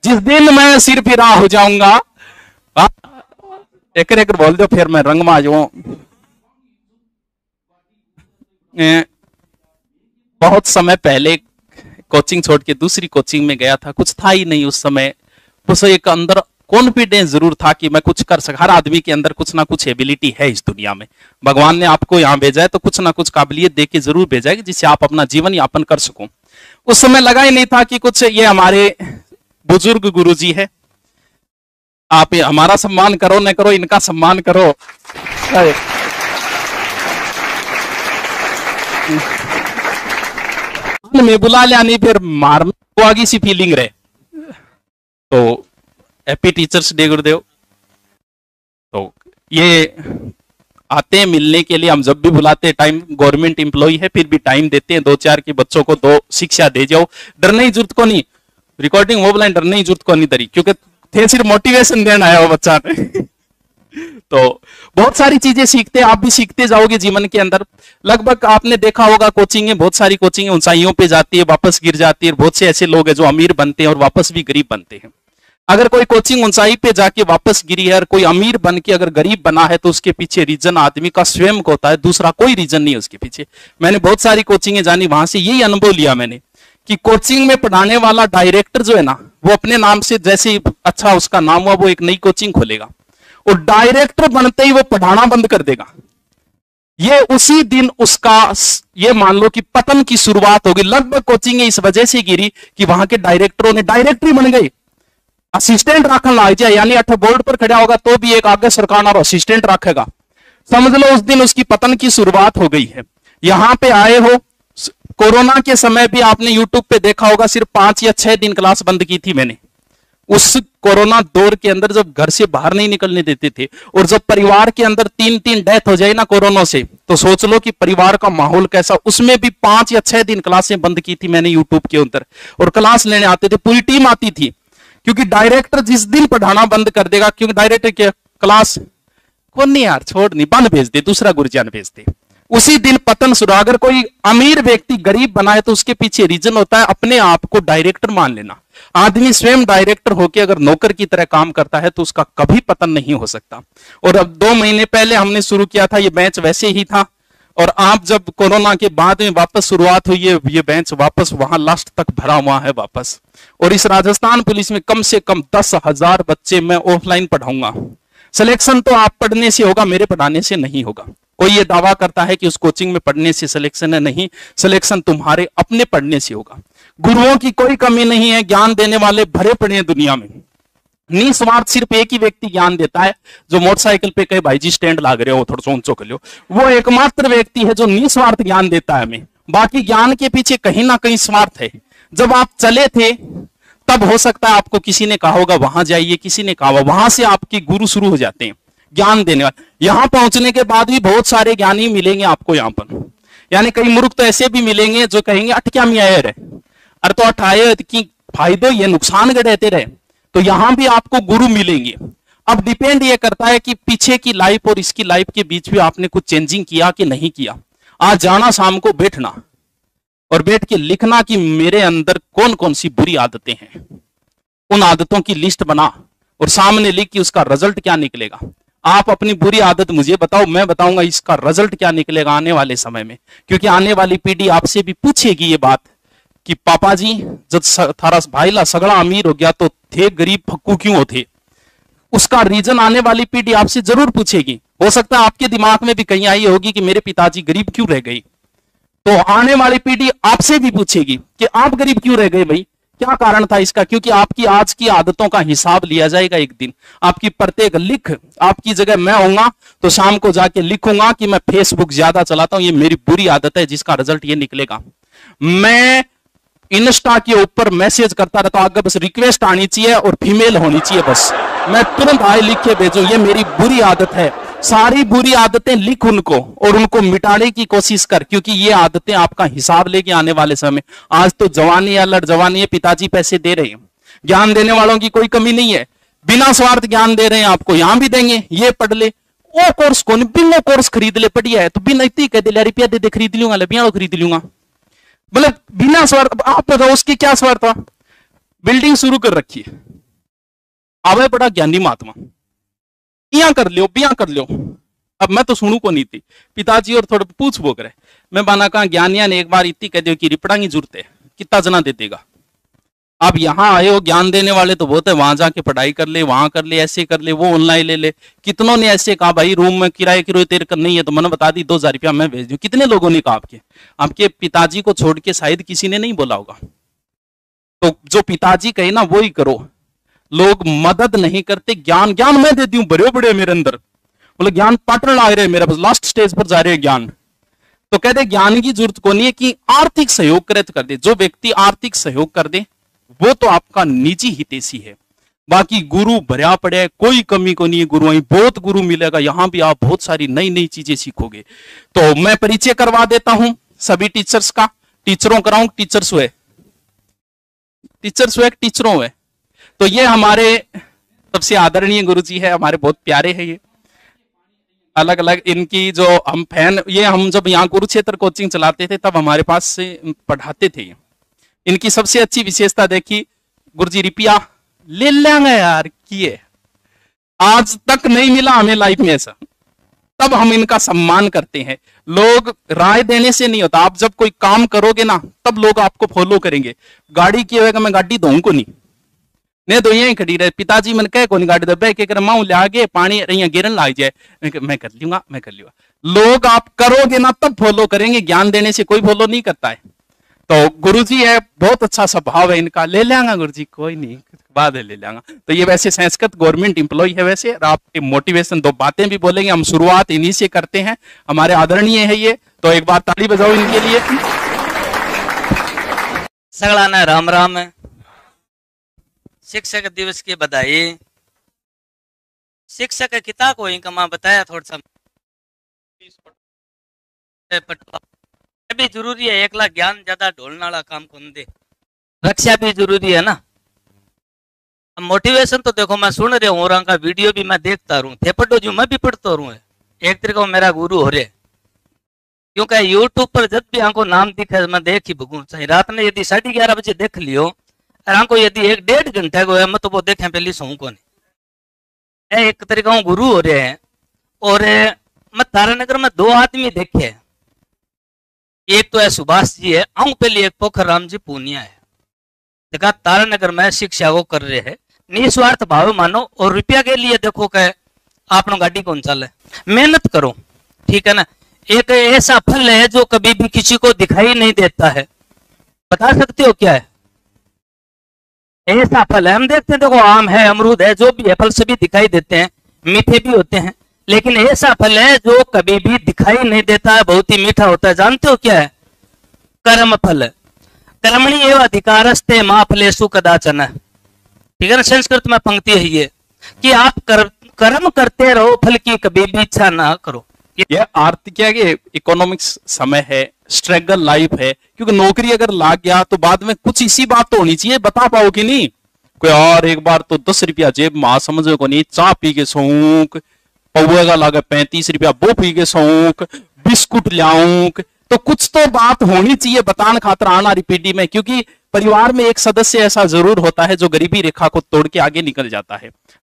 जिस दिन मैं सिर फिरा हो जाऊंगा, एक एक बोल दो फिर मैं रंग में आ जाऊं। बहुत समय पहले कोचिंग छोड़ के दूसरी कोचिंग में गया था, कुछ था ही नहीं उस समय, बस एक अंदर कॉन्फिडेंस जरूर था कि मैं कुछ कर सक। हर आदमी के अंदर कुछ ना कुछ एबिलिटी है इस दुनिया में। भगवान ने आपको यहाँ भेजा है तो कुछ ना कुछ काबिलियत दे के जरूर भेजा है जिससे आप अपना जीवन यापन कर सको। उस समय लगा ही नहीं था कि कुछ ये हमारे बुजुर्ग गुरुजी है, आप हमारा सम्मान करो न करो, इनका सम्मान करो। में बुला लिया नहीं फिर मार आगी सी फीलिंग रहे। तो हैप्पी टीचर्स डे गुरुदेव। तो ये आते हैं मिलने के लिए, हम जब भी बुलाते हैं, टाइम गवर्नमेंट एम्प्लॉय है फिर भी टाइम देते हैं, 2-4 के बच्चों को 2 शिक्षा दे जाओ। डरने की जरूरत को नहीं, रिकॉर्डिंग हो बोला डरने की जरूरत को नहीं तरी, क्योंकि थे सिर्फ मोटिवेशन देना आया वो बच्चा ने। तो बहुत सारी चीजें सीखते, आप भी सीखते जाओगे जीवन के अंदर। लगभग आपने देखा होगा कोचिंग है, बहुत सारी कोचिंग ऊंचाइयों पे जाती है, वापस गिर जाती है। बहुत से ऐसे लोग हैं जो अमीर बनते हैं और वापस भी गरीब बनते हैं। अगर कोई कोचिंग ऊंचाई पे जाके वापस गिरी है और कोई अमीर बन के अगर गरीब बना है तो उसके पीछे रीजन आदमी का स्वयं को होता है, दूसरा कोई रीजन नहीं है उसके पीछे। मैंने बहुत सारी कोचिंगें जानी, वहां से यही अनुभव लिया मैंने कि कोचिंग में पढ़ाने वाला डायरेक्टर जो है ना, वो अपने नाम से जैसे अच्छा उसका नाम हुआ वो एक नई कोचिंग खोलेगा और डायरेक्टर बनते ही वो पढ़ाना बंद कर देगा। ये उसी दिन उसका ये मान लो कि पतन की शुरुआत होगी। लगभग कोचिंग इस वजह से गिरी कि वहां के डायरेक्टरों ने डायरेक्टर बन गए, असिस्टेंट रखने लग जाए, यानी 8 बोर्ड पर खड़ा होगा तो भी एक आगे सरकार और असिस्टेंट रखेगा। समझ लो उस दिन उसकी पतन की शुरुआत हो गई है। यहां पे आए हो, कोरोना के समय भी आपने यूट्यूब पे देखा होगा, सिर्फ 5 या 6 दिन क्लास बंद की थी मैंने। उस कोरोना दौर के अंदर जब घर से बाहर नहीं निकलने देते थे और जब परिवार के अंदर 3-3 डेथ हो जाए ना कोरोना से, तो सोच लो कि परिवार का माहौल कैसा। उसमें भी 5 या 6 दिन क्लासें बंद की थी मैंने यूट्यूब के अंदर, और क्लास लेने आते थे, पूरी टीम आती थी। क्योंकि डायरेक्टर जिस दिन पढ़ाना बंद कर देगा, क्योंकि डायरेक्टर के क्लास कौन नहीं यार छोड़ नहीं, बंद भेज दे, दूसरा गुरुजान भेज दे, उसी दिन पतन शुरू। अगर कोई अमीर व्यक्ति गरीब बनाए तो उसके पीछे रीजन होता है अपने आप को डायरेक्टर मान लेना। आदमी स्वयं डायरेक्टर होकर अगर नौकर की तरह काम करता है तो उसका कभी पतन नहीं हो सकता। और अब 2 महीने पहले हमने शुरू किया था, ये बैच वैसे ही था, और आप जब कोरोना के बाद में वापस शुरुआत हुई है, ये बेंच वापस वहां लास्ट तक भरा हुआ है वापस। और इस राजस्थान पुलिस में कम से कम 10,000 बच्चे मैं ऑफलाइन पढ़ाऊंगा। सिलेक्शन तो आप पढ़ने से होगा, मेरे पढ़ाने से नहीं होगा। कोई ये दावा करता है कि उस कोचिंग में पढ़ने से सिलेक्शन है, नहीं, सिलेक्शन तुम्हारे अपने पढ़ने से होगा। गुरुओं की कोई कमी नहीं है, ज्ञान देने वाले भरे पड़े हैं दुनिया में। निस्वार्थ सिर्फ एक ही व्यक्ति ज्ञान देता है, जो मोटरसाइकिल पे कहे भाई जी स्टैंड लाग रहे हो थोड़ा सोचो कर लो, वो एकमात्र व्यक्ति है जो निस्वार्थ ज्ञान देता है हमें। बाकी ज्ञान के पीछे कहीं ना कहीं स्वार्थ है। जब आप चले थे तब हो सकता है आपको किसी ने कहा होगा वहां जाइए, किसी ने कहा, वहां से आपके गुरु शुरू हो जाते हैं ज्ञान देने वाले। यहां पहुंचने के बाद भी बहुत सारे ज्ञानी मिलेंगे आपको यहां पर, यानी कई मूर्ख तो ऐसे भी मिलेंगे जो कहेंगे अटक्या में आए रहे, अरे तो अठाए की फायदे ये नुकसान के रहते रहे। तो यहां भी आपको गुरु मिलेंगे। अब डिपेंड ये करता है कि पीछे की लाइफ और इसकी लाइफ के बीच भी आपने कुछ चेंजिंग किया कि नहीं किया। आज जाना, शाम को बैठना और बैठ के लिखना कि मेरे अंदर कौन कौन सी बुरी आदतें हैं, उन आदतों की लिस्ट बना और सामने लिख कि उसका रिजल्ट क्या निकलेगा। आप अपनी बुरी आदत मुझे बताओ, मैं बताऊंगा इसका रिजल्ट क्या निकलेगा आने वाले समय में। क्योंकि आने वाली पीढ़ी आपसे भी पूछेगी ये बात कि पापा जी जब थारा भाई ला सगड़ा अमीर हो गया तो थे गरीब फक्कू क्यों थे। उसका रीजन आने वाली पीढ़ी आपसे जरूर पूछेगी। हो सकता है आपके दिमाग में भी कहीं आई होगी कि मेरे पिताजी गरीब क्यों रह गए, तो आने वाली पीढ़ी आपसे भी पूछेगी कि आप गरीब क्यों रह गए भाई, क्या कारण था इसका। क्योंकि आपकी आज की आदतों का हिसाब लिया जाएगा एक दिन। आपकी प्रत्येक लिख, आपकी जगह मैं होऊंगा तो शाम को जाके लिखूंगा कि मैं फेसबुक ज्यादा चलाता हूं, ये मेरी बुरी आदत है जिसका रिजल्ट ये निकलेगा। मैं इंस्टा के ऊपर मैसेज करता रहता हूं, आगे बस रिक्वेस्ट आनी चाहिए और फीमेल होनी चाहिए, बस मैं तुरंत हाय लिख के भेजूं, ये मेरी बुरी आदत है। सारी बुरी आदतें लिख उनको और उनको मिटाने की कोशिश कर, क्योंकि ये आदतें आपका हिसाब लेके आने वाले समय। आज तो जवानी या लड़ जवानी है, पिताजी पैसे दे रहे हैं, ज्ञान देने वालों की कोई कमी नहीं है, बिना स्वार्थ ज्ञान दे रहे हैं आपको, यहां भी देंगे, ये पढ़ ले, वो कोर्स कौन, बिना कोर्स खरीद ले, बढ़िया है तो बिना इतनी कह दे रुपया दे दे खरीद लूंगा, लबिया खरीद लूंगा, मतलब बिना स्वार्थ। आप बताओ उसकी क्या स्वार्थ था, बिल्डिंग शुरू कर रखी है, आवे बड़ा ज्ञानी महात्मा, इया कर लियो बिया कर लियो। अब मैं तो सुनू को नहीं थी, पिताजी और थोड़े पूछ बोक रहे। मैं बना कहा ज्ञानिया ने एक बार इतनी कह दियो कि रिपड़ा की जरूरत है, कितना जना दे देगा। आप यहाँ आए हो, ज्ञान देने वाले तो बहुत है, वहां जाके पढ़ाई कर ले, वहां कर ले, ऐसे कर ले, वो ऑनलाइन ले ले। कितनों ने ऐसे कहा भाई रूम में किराए की तेरे कर नहीं है तो मैंने बता दी 2000 रुपया मैं भेज दूं। कितने लोगों ने कहा आपके पिताजी को छोड़ के शायद किसी ने नहीं बोला होगा। तो जो पिताजी कहे ना वो ही करो। लोग मदद नहीं करते, ज्ञान मैं देती हूँ, बड़े बड़े मेरे अंदर बोले ज्ञान पाटन आ रहे मेरे पास, लास्ट स्टेज पर जा रहे हैं ज्ञान। तो कहते ज्ञान की जरूरत को नहीं है कि आर्थिक सहयोग करे तो कर दे। जो व्यक्ति आर्थिक सहयोग कर दे वो तो आपका निजी हितैषी है। बाकी गुरु भरया पड़े है, कोई कमी को नहीं है। गुरु वहीं बहुत गुरु मिलेगा, यहां भी आप बहुत सारी नई नई चीजें सीखोगे। तो मैं परिचय करवा देता हूं सभी टीचर्स का। टीचरों कराऊं, टीचर्स हुए टीचरों हुए। तो ये हमारे सबसे आदरणीय गुरु जी है, हमारे बहुत प्यारे हैं। ये अलग अलग इनकी जो हम फैन, ये हम जब यहाँ कुरुक्षेत्र कोचिंग चलाते थे तब हमारे पास से पढ़ाते थे। इनकी सबसे अच्छी विशेषता देखी, गुरुजी रुपया ले लेंगे यार किए, आज तक नहीं मिला हमें लाइफ में ऐसा। तब हम इनका सम्मान करते हैं। लोग राय देने से नहीं होता, आप जब कोई काम करोगे ना तब लोग आपको फॉलो करेंगे। गाड़ी की होगा, मैं गाड़ी दूं को नहीं तो यही खड़ी रहे। पिताजी मैंने कह कौन गाड़ी दबे के कर माऊ ले आगे पानी गिरन लाग जाए, मैं कर लूंगा। लोग आप करोगे ना तब फॉलो करेंगे, ज्ञान देने से कोई फॉलो नहीं करता है। तो गुरुजी है, बहुत अच्छा स्वभाव है इनका, ले लेंगा गुरुजी, कोई नहीं बाद में ले लेंगा। तो ये वैसे संस्कृत गवर्नमेंट एम्प्लॉय है वैसे। और आपकी मोटिवेशन दो बातें भी बोलेंगे, हम शुरुआत इन्हीं से करते हैं। हमारे आदरणीय है ये, तो एक बार ताली बजाओ इनके लिए। सगला राम राम, शिक्षक दिवस की बधाई। शिक्षक किता को कमा बताया थोड़ा सा भी जरूरी है। एकला ज्ञान ज्यादा ढोलने वाला काम कौन दे, रक्षा भी जरूरी है ना। मोटिवेशन तो देखो मैं सुन रहा हूँ और का वीडियो भी मैं देखता रहूं, थे पढ़ो जो मैं भी पढ़ता रहूं। एक तरीका मेरा गुरु हो रहे, क्योंकि यूट्यूब पर जब भी आंको नाम दिखे मैं देख ही भगू। चाहे रात में यदि 11:30 बजे देख लियो और आंको यदि 1-1.5 घंटे को है मैं तो वो देखे पहले सो को नहीं। एक तरीका गुरु हो रहे हैं। और मैं तारानगर में 2 आदमी देखे, एक तो है सुभाष जी है, आऊं पहले एक पोखर राम जी पूनिया है। देखा तारानगर में शिक्षा को कर रहे हैं निस्वार्थ भाव मानो, और रुपया के लिए देखो कह आप गाड़ी कौन चले, मेहनत करो, ठीक है ना। एक ऐसा फल है जो कभी भी किसी को दिखाई नहीं देता है, बता सकते हो क्या है? ऐसा फल है, हम देखते हैं देखो आम है, अमरूद है, जो भी है फल सभी दिखाई देते हैं, मीठे भी होते हैं। लेकिन ऐसा फल है जो कभी भी दिखाई नहीं देता है, बहुत ही मीठा होता है। जानते हो क्या है? कर्म फल। कर्मणि एवं अधिकारस्ते मां फलेषु कदाचन। ठीक है ना, संस्कृत में पंक्ति है ये कि आप कर्म करते रहो, फल की कभी भी इच्छा ना करो। ये आर्थिक क्या है, इकोनॉमिक्स समय है, स्ट्रगल लाइफ है। क्योंकि नौकरी अगर लाग गया तो बाद में कुछ इसी बात तो होनी चाहिए, बता पाओ कि नहीं। कोई और एक बार तो 10 रुपया जेब में समझो को नहीं, चाय पी के शौक, पौए का लागे 35 रुपया वो पी के शौक, बिस्कुट लाऊं, तो कुछ तो बात होनी चाहिए बताने खातर आना पीढ़ी में। क्योंकि परिवार में एक सदस्य ऐसा जरूर होता है जो गरीबी रेखा को तोड़ के आगे निकल जाता है।